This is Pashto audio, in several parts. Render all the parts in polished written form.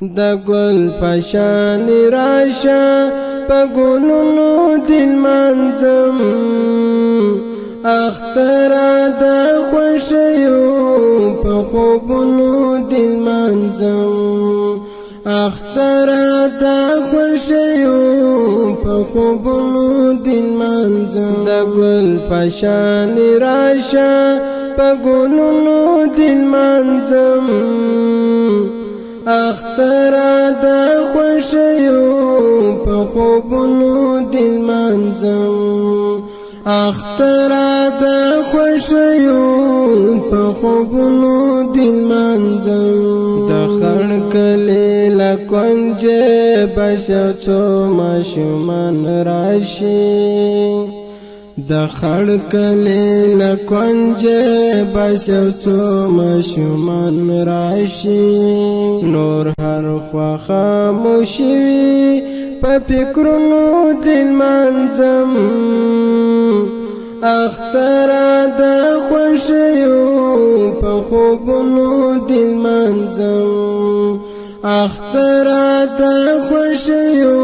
د ګل پشان راشه په ګلونو دل منظم اختر د خوشیو په خوبونو دل منظم اختر د خوشیو په خوبونو دل منظم د ګل پشان راشه په ګلونو دل منظم اختر د خوشیو په خوبونو دل منظم اختر د خوشیو په خوبونو دل منظم د خړ کلی لکونج بسو څو ماشومان راشي د خړ کلی لکونج بسو څو ماشومان راشي نور هر خوا خاموشي په فکرونو دل منظم اختر د خوشیو په خوبونو دل منظم اختر د خوشیو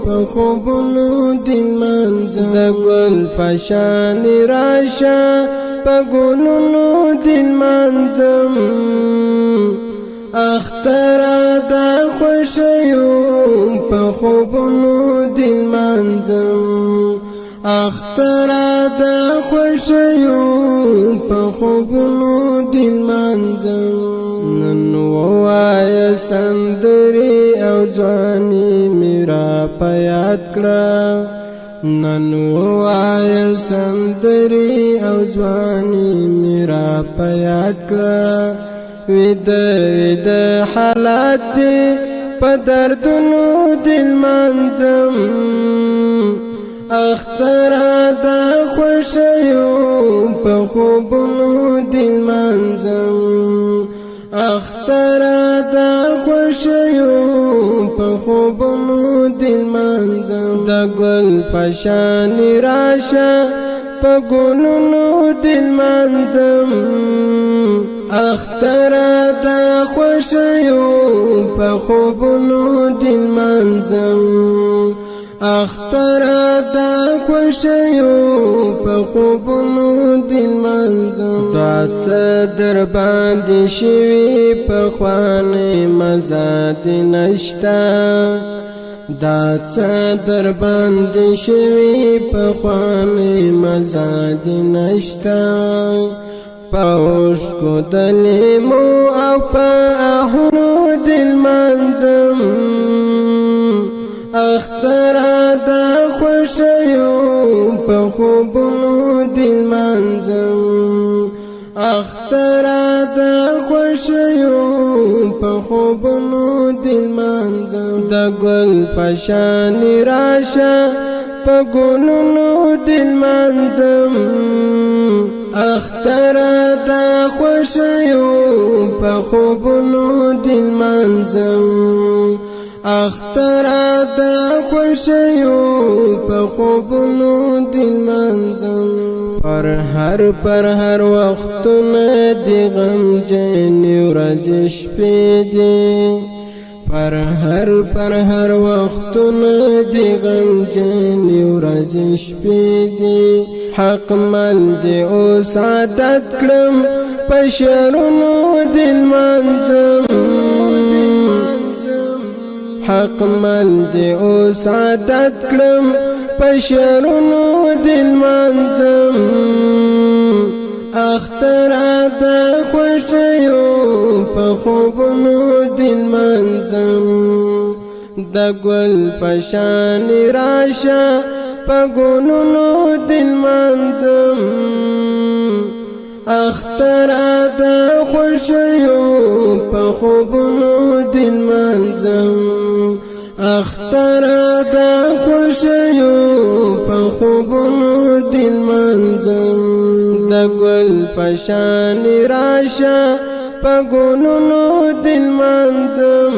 په خوبونو دل منظم د ګل پشان راشه په ګلونو دل منظم اختر د خوشیو په خوبونو دل منظم اختر د خوشیو په خوبونو دل منظم نن وای سندري او ځواني میرا پیاد کړه نن وای سندري او ځواني میرا پیاد کړه وید حالات په دردونو دل منظم اختر د خوشیو په خوبونو دل منظم اختر د خوشیو په خوبونو دل منظم د ګل پشان راشه په ګلونو دل منظم اختر د خوشیو په خوبونو دل منظم اختر د خوشیو په خوبونو دل منظم دا څه در باندې شوي په خوانې مزه دې نشته دا څه در باندې شوي په خوانې مزه دې نشته په اوښکو د لیمو او په آهونو دل منظم اختر د خوشیو په خوبونو دل منظم اختر د خوشیو په خوبونو دل منظم د ګل پشان راشه په ګلونو دل منظم اختر د خوشیو په خوبونو دل منظم اختر د خوشیو په خوبونو دل منظم پر هر وختونه دی غمجن ورځې شپې دي پر هر وختونه دی غمجن ورځې شپې دي حق مل دی او سعادت کړم په شعرونو دل منظم حق مل دی او سعادت کړم په شعرونو دل منظم اختر د خوشیو په خوبونو دل منظم د ګل پشان راشه په ګلونو دل منظم اختر د خوشیو په خوبونو دل منظم اختر د خوشیو په خوبونو دل منظم د ګل پشان راشه په ګلونو دل منظم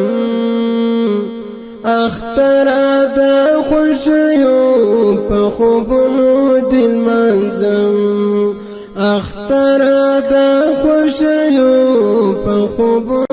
اختر د خوشیو په خوبونو دل منظم اختر د خوشیو په خوبونو